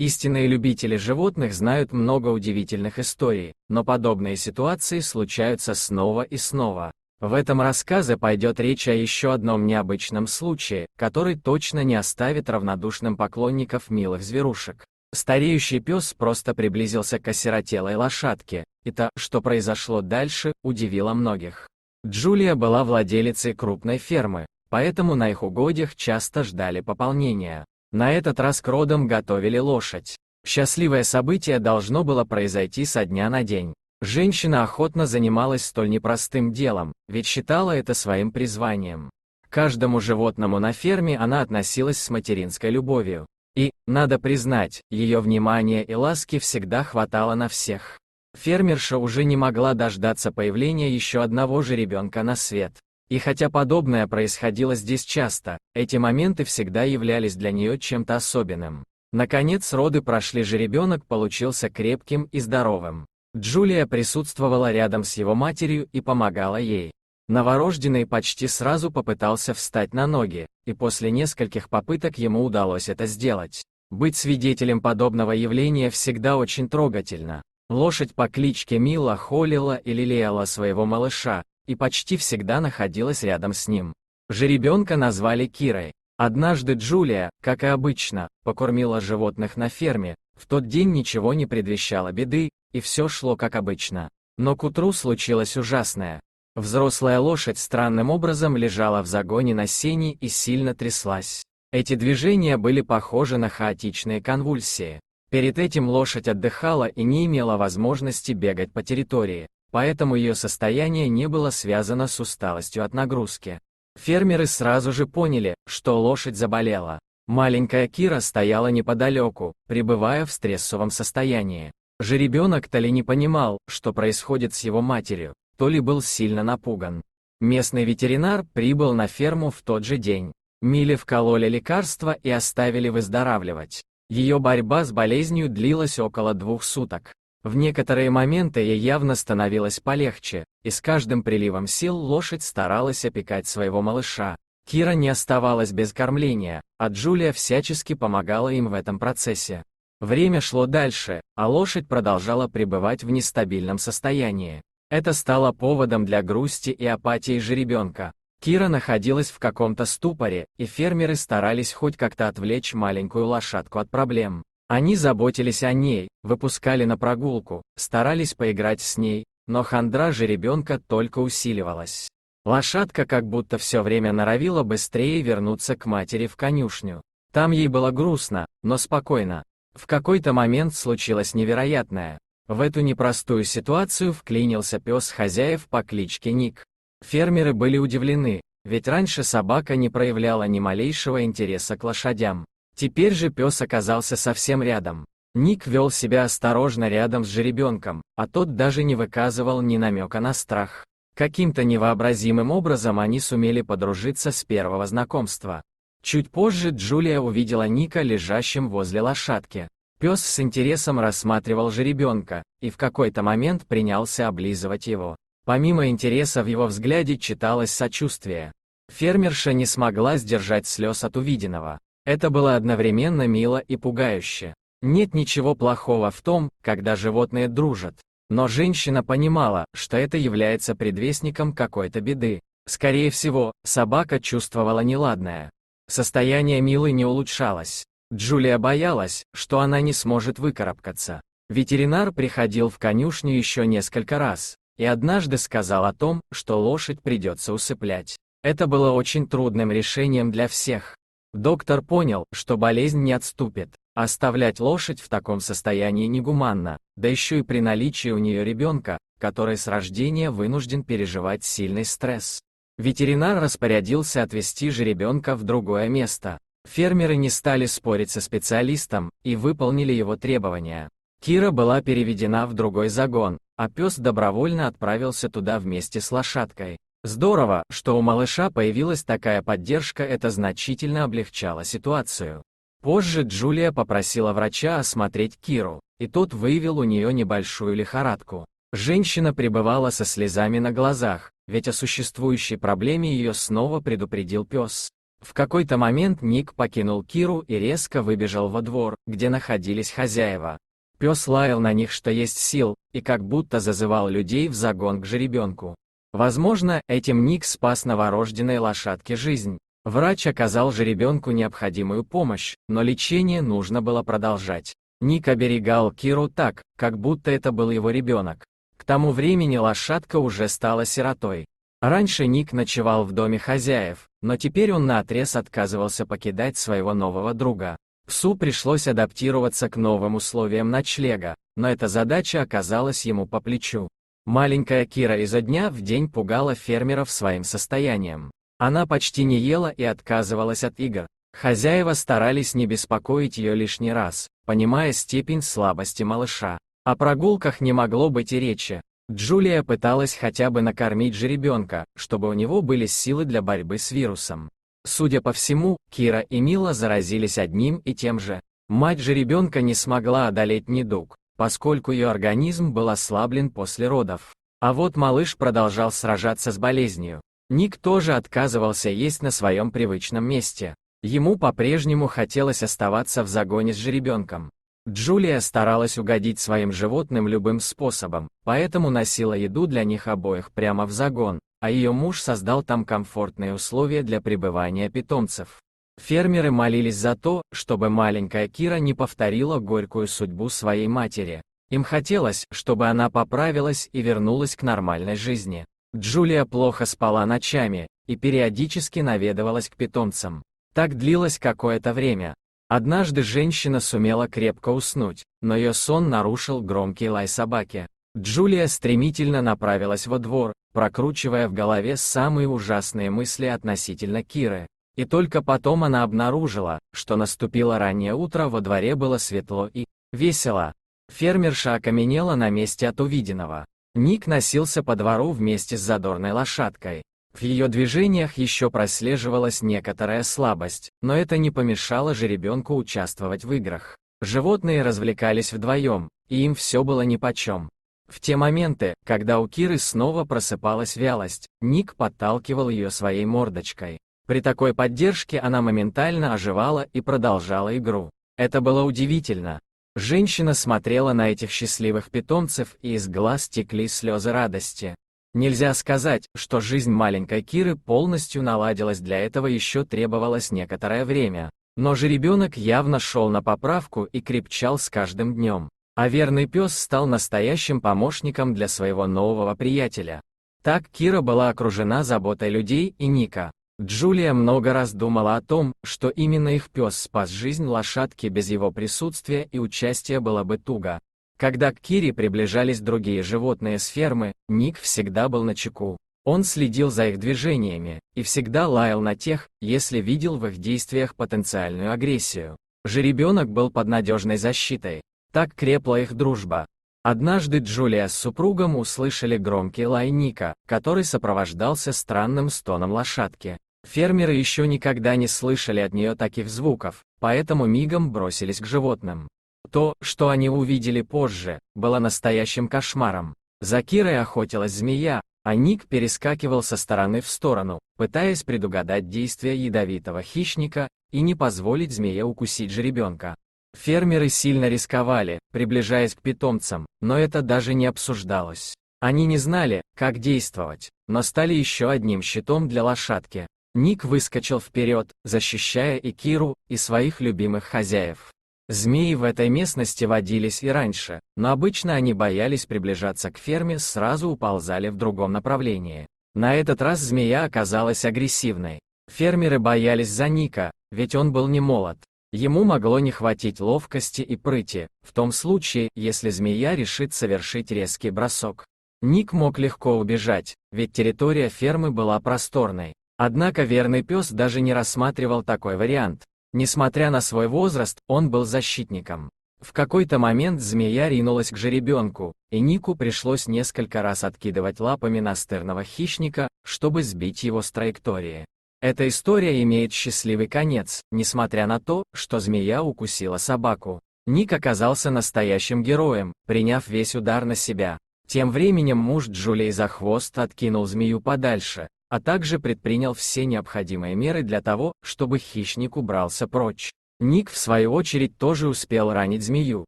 Истинные любители животных знают много удивительных историй, но подобные ситуации случаются снова и снова. В этом рассказе пойдет речь о еще одном необычном случае, который точно не оставит равнодушным поклонников милых зверушек. Стареющий пес просто приблизился к осиротелой лошадке, и то, что произошло дальше, удивило многих. Джулия была владелицей крупной фермы, поэтому на их угодьях часто ждали пополнения. На этот раз к родам готовили лошадь. Счастливое событие должно было произойти со дня на день. Женщина охотно занималась столь непростым делом, ведь считала это своим призванием. К каждому животному на ферме она относилась с материнской любовью. И, надо признать, ее внимания и ласки всегда хватало на всех. Фермерша уже не могла дождаться появления еще одного жеребенка на свет. И хотя подобное происходило здесь часто, эти моменты всегда являлись для нее чем-то особенным. Наконец роды прошли, жеребенок получился крепким и здоровым. Джулия присутствовала рядом с его матерью и помогала ей. Новорожденный почти сразу попытался встать на ноги, и после нескольких попыток ему удалось это сделать. Быть свидетелем подобного явления всегда очень трогательно. Лошадь по кличке Мила холила и лелеяла своего малыша, и почти всегда находилась рядом с ним. Жеребенка назвали Кирой. Однажды Джулия, как и обычно, покормила животных на ферме. В тот день ничего не предвещало беды, и все шло как обычно. Но к утру случилось ужасное. Взрослая лошадь странным образом лежала в загоне на сене и сильно тряслась. Эти движения были похожи на хаотичные конвульсии. Перед этим лошадь отдыхала и не имела возможности бегать по территории, поэтому ее состояние не было связано с усталостью от нагрузки. Фермеры сразу же поняли, что лошадь заболела. Маленькая Кира стояла неподалеку, пребывая в стрессовом состоянии. Жеребенок то ли не понимал, что происходит с его матерью, то ли был сильно напуган. Местный ветеринар прибыл на ферму в тот же день. Миле вкололи лекарства и оставили выздоравливать. Ее борьба с болезнью длилась около 2 суток. В некоторые моменты ей явно становилось полегче, и с каждым приливом сил лошадь старалась опекать своего малыша. Кира не оставалась без кормления, а Джулия всячески помогала им в этом процессе. Время шло дальше, а лошадь продолжала пребывать в нестабильном состоянии. Это стало поводом для грусти и апатии жеребенка. Кира находилась в каком-то ступоре, и фермеры старались хоть как-то отвлечь маленькую лошадку от проблем. Они заботились о ней, выпускали на прогулку, старались поиграть с ней, но хандра жеребенка только усиливалась. Лошадка как будто все время норовила быстрее вернуться к матери в конюшню. Там ей было грустно, но спокойно. В какой-то момент случилось невероятное. В эту непростую ситуацию вклинился пес хозяев по кличке Ник. Фермеры были удивлены, ведь раньше собака не проявляла ни малейшего интереса к лошадям. Теперь же пес оказался совсем рядом. Ник вел себя осторожно рядом с жеребенком, а тот даже не выказывал ни намека на страх. Каким-то невообразимым образом они сумели подружиться с первого знакомства. Чуть позже Джулия увидела Ника лежащим возле лошадки. Пес с интересом рассматривал жеребенка, и в какой-то момент принялся облизывать его. Помимо интереса в его взгляде читалось сочувствие. Фермерша не смогла сдержать слез от увиденного. Это было одновременно мило и пугающе. Нет ничего плохого в том, когда животные дружат. Но женщина понимала, что это является предвестником какой-то беды. Скорее всего, собака чувствовала неладное. Состояние Милы не улучшалось. Джулия боялась, что она не сможет выкарабкаться. Ветеринар приходил в конюшню еще несколько раз, и однажды сказал о том, что лошадь придется усыплять. Это было очень трудным решением для всех. Доктор понял, что болезнь не отступит. Оставлять лошадь в таком состоянии негуманно, да еще и при наличии у нее ребенка, который с рождения вынужден переживать сильный стресс. Ветеринар распорядился отвезти жеребенка в другое место. Фермеры не стали спорить со специалистом и выполнили его требования. Кира была переведена в другой загон, а пес добровольно отправился туда вместе с лошадкой. Здорово, что у малыша появилась такая поддержка, это значительно облегчало ситуацию. Позже Джулия попросила врача осмотреть Киру, и тот выявил у нее небольшую лихорадку. Женщина пребывала со слезами на глазах, ведь о существующей проблеме ее снова предупредил пес. В какой-то момент Ник покинул Киру и резко выбежал во двор, где находились хозяева. Пес лаял на них, что есть сил, и как будто зазывал людей в загон к жеребенку. Возможно, этим Ник спас новорожденной лошадке жизнь. Врач оказал жеребенку необходимую помощь, но лечение нужно было продолжать. Ник оберегал Киру так, как будто это был его ребенок. К тому времени лошадка уже стала сиротой. Раньше Ник ночевал в доме хозяев, но теперь он наотрез отказывался покидать своего нового друга. Псу пришлось адаптироваться к новым условиям ночлега, но эта задача оказалась ему по плечу. Маленькая Кира изо дня в день пугала фермеров своим состоянием. Она почти не ела и отказывалась от игр. Хозяева старались не беспокоить ее лишний раз, понимая степень слабости малыша. О прогулках не могло быть и речи. Джулия пыталась хотя бы накормить жеребенка, чтобы у него были силы для борьбы с вирусом. Судя по всему, Кира и Мила заразились одним и тем же. Мать жеребенка не смогла одолеть недуг, поскольку ее организм был ослаблен после родов. А вот малыш продолжал сражаться с болезнью. Ник тоже отказывался есть на своем привычном месте. Ему по-прежнему хотелось оставаться в загоне с жеребенком. Джулия старалась угодить своим животным любым способом, поэтому носила еду для них обоих прямо в загон, а ее муж создал там комфортные условия для пребывания питомцев. Фермеры молились за то, чтобы маленькая Кира не повторила горькую судьбу своей матери. Им хотелось, чтобы она поправилась и вернулась к нормальной жизни. Джулия плохо спала ночами и периодически наведывалась к питомцам. Так длилось какое-то время. Однажды женщина сумела крепко уснуть, но ее сон нарушил громкий лай собаки. Джулия стремительно направилась во двор, прокручивая в голове самые ужасные мысли относительно Киры. И только потом она обнаружила, что наступило раннее утро, во дворе было светло и весело. Фермерша окаменела на месте от увиденного. Ник носился по двору вместе с задорной лошадкой. В ее движениях еще прослеживалась некоторая слабость, но это не помешало жеребенку участвовать в играх. Животные развлекались вдвоем, и им все было нипочем. В те моменты, когда у Киры снова просыпалась вялость, Ник подталкивал ее своей мордочкой. При такой поддержке она моментально оживала и продолжала игру. Это было удивительно. Женщина смотрела на этих счастливых питомцев, и из глаз текли слезы радости. Нельзя сказать, что жизнь маленькой Киры полностью наладилась, для этого еще требовалось некоторое время. Но жеребенок явно шел на поправку и крепчал с каждым днем. А верный пес стал настоящим помощником для своего нового приятеля. Так Кира была окружена заботой людей и Ника. Джулия много раз думала о том, что именно их пес спас жизнь лошадки, без его присутствия и участия было бы туго. Когда к Кире приближались другие животные с фермы, Ник всегда был начеку. Он следил за их движениями и всегда лаял на тех, если видел в их действиях потенциальную агрессию. Жеребенок был под надежной защитой. Так крепла их дружба. Однажды Джулия с супругом услышали громкий лай Ника, который сопровождался странным стоном лошадки. Фермеры еще никогда не слышали от нее таких звуков, поэтому мигом бросились к животным. То, что они увидели позже, было настоящим кошмаром. За Кирой охотилась змея, а Ник перескакивал со стороны в сторону, пытаясь предугадать действия ядовитого хищника и не позволить змее укусить жеребенка. Фермеры сильно рисковали, приближаясь к питомцам, но это даже не обсуждалось. Они не знали, как действовать, но стали еще одним щитом для лошадки. Ник выскочил вперед, защищая и Киру, и своих любимых хозяев. Змеи в этой местности водились и раньше, но обычно они боялись приближаться к ферме, сразу уползали в другом направлении. На этот раз змея оказалась агрессивной. Фермеры боялись за Ника, ведь он был не молод. Ему могло не хватить ловкости и прыти, в том случае, если змея решит совершить резкий бросок. Ник мог легко убежать, ведь территория фермы была просторной. Однако верный пес даже не рассматривал такой вариант. Несмотря на свой возраст, он был защитником. В какой-то момент змея ринулась к жеребенку, и Нику пришлось несколько раз откидывать лапами настырного хищника, чтобы сбить его с траектории. Эта история имеет счастливый конец, несмотря на то, что змея укусила собаку. Ник оказался настоящим героем, приняв весь удар на себя. Тем временем муж Джулии за хвост откинул змею подальше, а также предпринял все необходимые меры для того, чтобы хищник убрался прочь. Ник, в свою очередь, тоже успел ранить змею,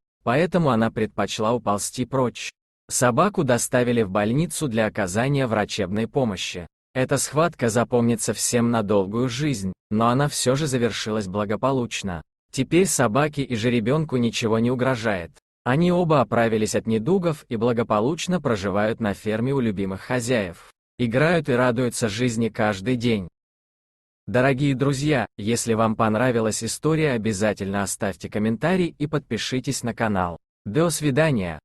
поэтому она предпочла уползти прочь. Собаку доставили в больницу для оказания врачебной помощи. Эта схватка запомнится всем на долгую жизнь, но она все же завершилась благополучно. Теперь собаке и жеребенку ничего не угрожает. Они оба оправились от недугов и благополучно проживают на ферме у любимых хозяев. Играют и радуются жизни каждый день. Дорогие друзья, если вам понравилась история, обязательно оставьте комментарий и подпишитесь на канал. До свидания.